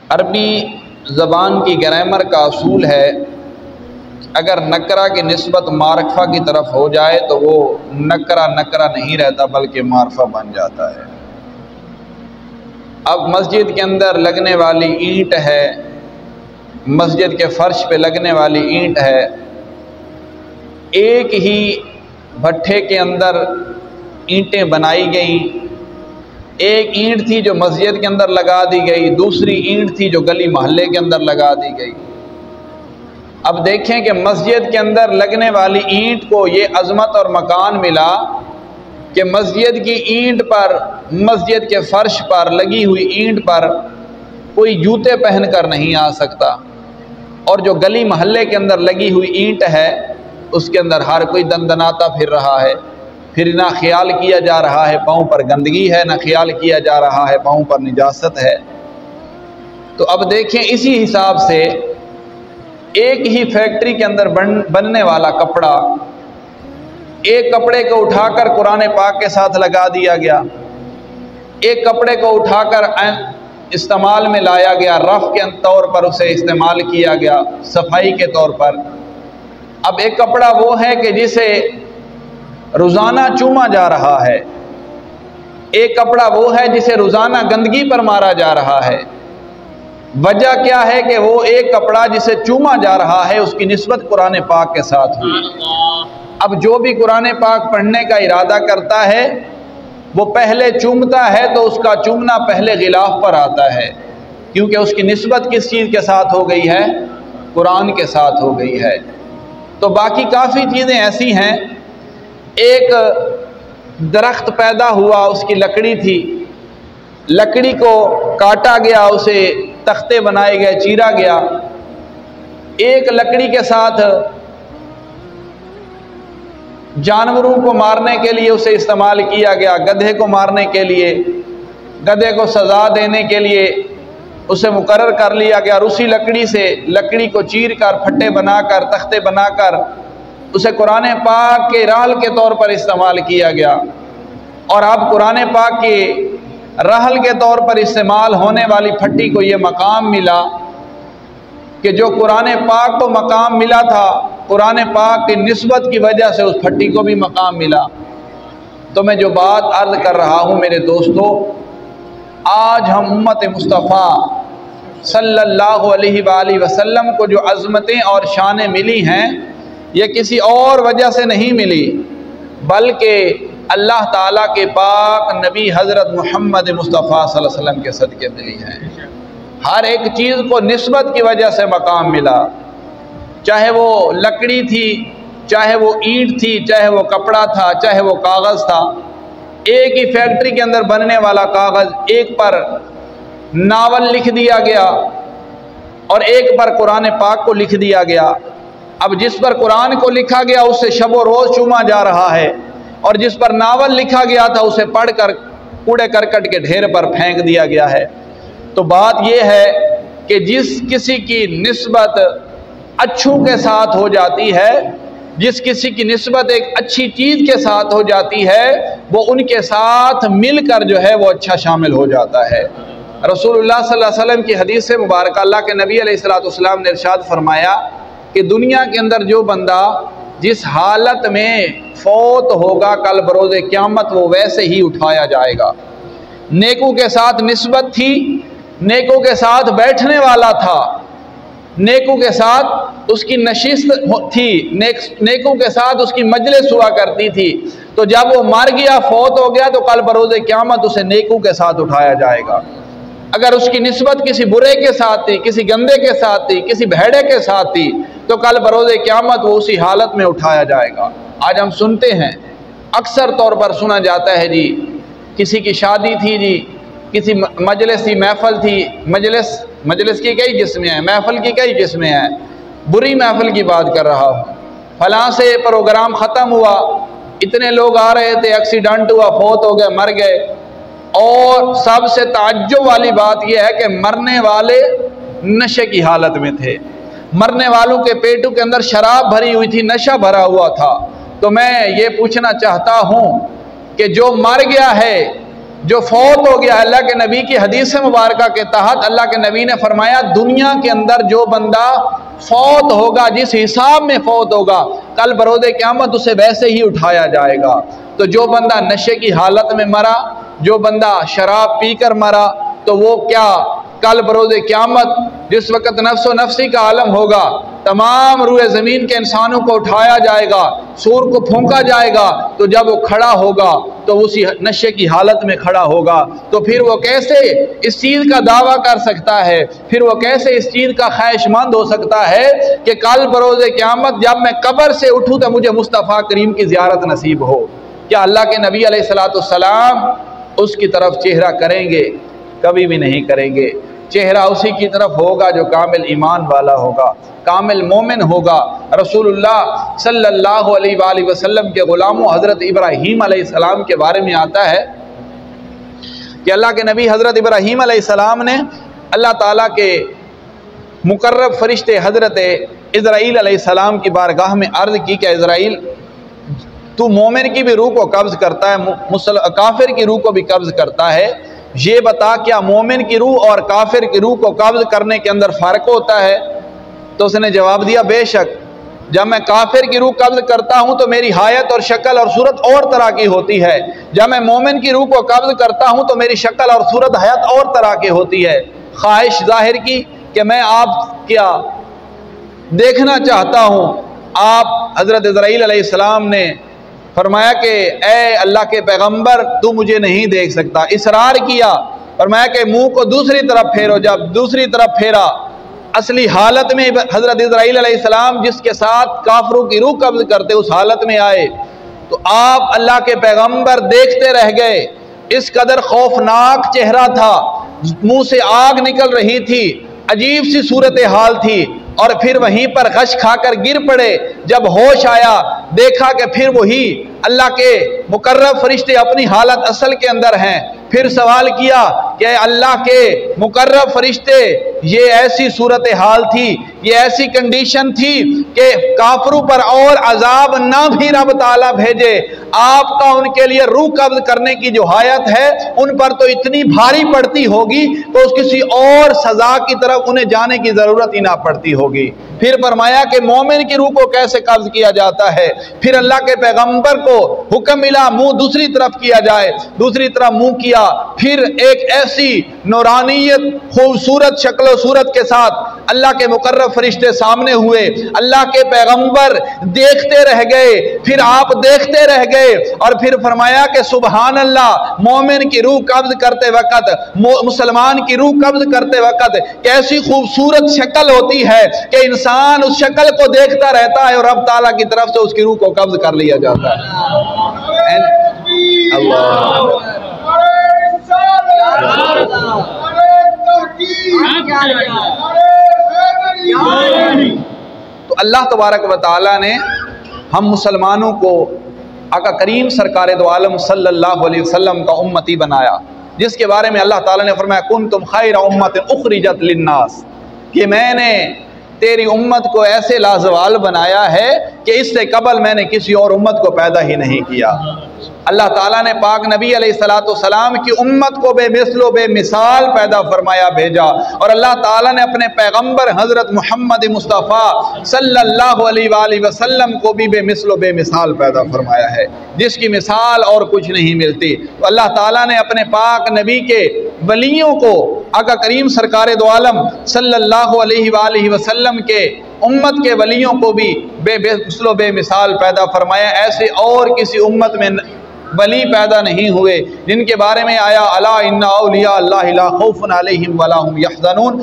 अरबी ज़बान की ग्रामर का असूल है, अगर नकरा की निस्बत मारफा की तरफ हो जाए तो वो नकरा नकरा नहीं रहता बल्कि मारफा बन जाता है। अब मस्जिद के अंदर लगने वाली ईंट है, मस्जिद के फर्श पे लगने वाली ईंट है, एक ही भट्ठे के अंदर ईंटें बनाई गई। एक ईंट थी जो मस्जिद के अंदर लगा दी गई, दूसरी ईंट थी जो गली मोहल्ले के अंदर लगा दी गई। अब देखें कि मस्जिद के अंदर लगने वाली ईंट को ये अज़मत और मकान मिला कि मस्जिद की ईंट पर, मस्जिद के फर्श पर लगी हुई ईंट पर कोई जूते पहन कर नहीं आ सकता, और जो गली मोहल्ले के अंदर लगी हुई ईंट है उसके अंदर हर कोई दंदनाता फिर रहा है। फिर ना ख्याल किया जा रहा है पाँव पर गंदगी है, ना ख्याल किया जा रहा है पाँव पर निजासत है। तो अब देखें, इसी हिसाब से एक ही फैक्ट्री के अंदर बनने वाला कपड़ा, एक कपड़े को उठाकर कुरान पाक के साथ लगा दिया गया, एक कपड़े को उठाकर इस्तेमाल में लाया गया, रफ़ के तौर पर उसे इस्तेमाल किया गया, सफाई के तौर पर। अब एक कपड़ा वो है कि जिसे रोज़ाना चूमा जा रहा है, एक कपड़ा वो है जिसे रोज़ाना गंदगी पर मारा जा रहा है। वजह क्या है कि वो एक कपड़ा जिसे चूमा जा रहा है उसकी निस्बत कुरान पाक के साथ हुई। अब जो भी कुरान पाक पढ़ने का इरादा करता है वो पहले चूमता है तो उसका चूमना पहले गिलाफ पर आता है, क्योंकि उसकी निस्बत किस चीज़ के साथ हो गई है? कुरान के साथ हो गई है। तो बाकी काफ़ी चीज़ें ऐसी हैं, एक दरख्त पैदा हुआ, उसकी लकड़ी थी, लकड़ी को काटा गया, उसे तख्ते बनाए गए, चीरा गया। एक लकड़ी के साथ जानवरों को मारने के लिए उसे इस्तेमाल किया गया, गधे को मारने के लिए, गधे को सज़ा देने के लिए उसे मुकर्रर कर लिया गया। और उसी लकड़ी से, लकड़ी को चीर कर, फट्टे बनाकर, तख्ते बनाकर उसे कुरान पाक के रहल के तौर पर इस्तेमाल किया गया। और अब कुरान पाक के रहल के तौर पर इस्तेमाल होने वाली फट्टी को ये मकाम मिला कि जो कुरान पाक को मकाम मिला था, कुरान पाक की निस्बत की वजह से उस फट्टी को भी मकाम मिला। तो मैं जो बात अर्ज़ कर रहा हूँ मेरे दोस्तों, आज हम उम्मत मुस्तफ़ा सल्लल्लाहु अलैहि वसल्लम को जो अज़मतें और शानें मिली हैं, ये किसी और वजह से नहीं मिली, बल्कि अल्लाह ताला के पाक नबी हज़रत मोहम्मद मुस्तफ़ा सल्लल्लाहु अलैहि वसल्लम के सदक़े मिली हैं। हर एक चीज़ को निस्बत की वजह से मकाम मिला, चाहे वो लकड़ी थी, चाहे वो ईंट थी, चाहे वो कपड़ा था, चाहे वो कागज़ था। एक ही फैक्ट्री के अंदर बनने वाला कागज़, एक पर नावल लिख दिया गया और एक पर कुरान पाक को लिख दिया गया। अब जिस पर कुरान को लिखा गया उसे शब व रोज़ चूमा जा रहा है, और जिस पर नावल लिखा गया था उसे पढ़कर कूड़े करकट के ढेर पर फेंक दिया गया है। तो बात यह है कि जिस किसी की निस्बत अच्छों के साथ हो जाती है, जिस किसी की निस्बत एक अच्छी चीज़ के साथ हो जाती है, वो उनके साथ मिलकर जो है वो अच्छा शामिल हो जाता है। रसूलुल्लाह सल्लल्लाहु अलैहि वसल्लम की हदीस से मुबारक, अल्लाह के नबी अलैहिस्सलाम ने इरशाद फरमाया कि दुनिया के अंदर जो बंदा जिस हालत में फौत होगा कल बरोज़े क़यामत वो वैसे ही उठाया जाएगा। नेकों के साथ निस्बत थी, नेकों के साथ बैठने वाला था, नेकों के साथ उसकी नशिस्त थी, नेकों के साथ उसकी मजलिस हुआ करती थी। तो जब वो मर गया, फौत हो गया, तो कल बरोज़े क़यामत उसे नेकों के साथ उठाया जाएगा। अगर उसकी निस्बत किसी बुरे के साथ थी, किसी गंदे के साथ थी, किसी भेड़े के साथ थी, तो कल बरोज़े क़यामत वो उसी हालत में उठाया जाएगा। आज हम सुनते हैं, अक्सर तौर पर सुना जाता है जी, किसी की शादी थी जी, किसी मजलिस थी, महफल थी, मजलिस की कई किस्में हैं, महफल की कई किस्में हैं। बुरी महफल की बात कर रहा हूँ, फलां से प्रोग्राम ख़त्म हुआ, इतने लोग आ रहे थे, एक्सीडेंट हुआ, फौत हो गए, मर गए। और सबसे ताज्जुब वाली बात यह है कि मरने वाले नशे की हालत में थे, मरने वालों के पेटों के अंदर शराब भरी हुई थी, नशा भरा हुआ था। तो मैं ये पूछना चाहता हूँ कि जो मर गया है जो फौत हो गया, अल्लाह के नबी की हदीस मुबारक के तहत अल्लाह के नबी ने फरमाया दुनिया के अंदर जो बंदा फौत होगा, जिस हिसाब में फौत होगा, कल बरोज़े क़यामत उसे वैसे ही उठाया जाएगा। तो जो बंदा नशे की हालत में मरा, जो बंदा शराब पी कर मरा, तो वो क्या कल बरोज़े क़यामत जिस वक़्त नफ्सो नफ्सी का आलम होगा, तमाम रूए ज़मीन के इंसानों को उठाया जाएगा, सूर को फूंका जाएगा, तो जब वो खड़ा होगा तो उसी नशे की हालत में खड़ा होगा। तो फिर वो कैसे इस चीज़ का दावा कर सकता है, फिर वो कैसे इस चीज़ का ख्वाहिशमंद हो सकता है कि कल बरोज़े क़यामत जब मैं कब्र से उठूँ तो मुझे मुस्तफ़ा करीम की ज़ियारत नसीब हो। क्या अल्लाह के नबी अलैहिस्सलाम उसकी तरफ चेहरा करेंगे? कभी भी नहीं करेंगे। चेहरा उसी की तरफ होगा जो कामिल ईमान वाला होगा, कामिल मोमिन होगा। रसूलुल्लाह सल्लल्लाहु अलैहि वसल्लम के ग़ुलामों हज़रत इब्राहीम अलैहिस्सलाम के बारे में आता है कि अल्लाह के नबी हज़रत इब्राहीम अलैहिस्सलाम ने अल्लाह ताला के मुकर्रब फरिश्ते हज़रत इज़राइल अलैहिस्सलाम की बारगाह में अर्ज़ की कि इज़राइल, तू मोमिन की भी रूह को कब्ज़ करता है, काफिर की रूह को भी कब्ज़ करता है, ये बता क्या मोमिन की रूह और काफिर की रूह को कब्ज़ करने के अंदर फ़र्क होता है? तो उसने जवाब दिया, बेशक, जब मैं काफिर की रूह कब्ज़ करता हूँ तो मेरी हायत और शक्ल और सूरत और तरह की होती है, जब मैं मोमिन की रूह को कब्ज़ करता हूँ तो मेरी शक्ल और सूरत हयात और तरह की होती है। ख्वाहिश जाहिर की कि मैं आप क्या देखना चाहता हूँ। आप हज़रत इज़राइल अलैहिस्सलाम ने फरमाया कि ए अल्लाह के पैगंबर, तू मुझे नहीं देख सकता। इसरार किया, फरमाया कि मुंह को दूसरी तरफ फेरो। जब दूसरी तरफ फेरा, असली हालत में हज़रत इज़राइल अलैहिस्सलाम जिसके साथ काफिरों की रूह कब्ज़ करते उस हालत में आए, तो आप अल्लाह के पैगंबर देखते रह गए। इस कदर खौफनाक चेहरा था, मुंह से आग निकल रही थी, अजीब सी सूरत हाल थी, और फिर वहीं पर गश खाकर गिर पड़े। जब होश आया, देखा कि फिर वही अल्लाह के मुकर्रब फरिश्ते अपनी हालत असल के अंदर हैं। फिर सवाल किया कि अल्लाह के मुकर्रब फरिश्ते, ये ऐसी सूरत हाल थी, ये ऐसी कंडीशन थी कि काफिरों पर और अजाब ना भी रब ताला भेजे, आपका उनके लिए रूह कब्ज़ करने की जो हायत है उन पर तो इतनी भारी पड़ती होगी तो उस किसी और सजा की तरफ उन्हें जाने की ज़रूरत ही ना पड़ती होगी। फिर फरमाया कि मोमिन की रूह को कैसे कब्ज़ किया जाता है। फिर अल्लाह के पैगंबर को हुक्म मिला मुंह दूसरी तरफ किया जाए, दूसरी तरफ मुंह किया। फिर एक ऐसी नूरानियत खूबसूरत शक्ल सूरत के साथ अल्लाह के मुकर्रब फरिश्ते सामने हुए, अल्लाह के पैगंबर देखते रह गए, फिर आप देखते रह गए, और फिर फरमाया कि सुबहान अल्लाह, मोमिन की रूह कब्ज़ करते वक्त, मुसलमान की रूह कब्ज़ करते वक्त कैसी खूबसूरत शक्ल होती है कि इंसान उस शक्ल को देखता रहता है और रब ताला की तरफ से उसकी रूह को कब्ज़ कर लिया जाता है। अल्लाह तो अल्लाह तबारक व तआला ने हम मुसलमानों को आका करीम सरकार दो आलम सल्लल्लाहु अलैहि वसल्लम का उम्मती बनाया, जिसके बारे में अल्लाह ताला ने फरमाया कुंतुम खैरा उम्मतिन उखरिजत लिन्नास, कि मैंने तेरी उम्मत को ऐसे लाजवाल बनाया है कि इससे कबल मैंने किसी और उम्मत को पैदा ही नहीं किया। अल्लाह ताला ने पाक नबी अलैहिस्सलाम की उम्मत को बेमिसलो बेमिसाल पैदा फरमाया, भेजा, और अल्लाह ताला ने अपने पैगंबर हज़रत मोहम्मद मुस्तफ़ा सल्लल्लाहु अलैहि वसल्लम को भी बेमिसलो बेमिसाल पैदा फरमाया है, जिसकी मिसाल और कुछ नहीं मिलती। तो अल्लाह ताला ने अपने पाक नबी के वलियों को आका करीम सरकार दो आलम सल्लल्लाहु अलैहि वसल्लम के उम्मत के वलियों को भी बेमिसलो बेमिसाल पैदा फरमाया। ऐसे और किसी उम्मत में वली पैदा नहीं हुए जिनके बारे में आया अला इन्ना औलिया अल्लाहि ला खौफुन अलैहिम वला हुम यहज़नून।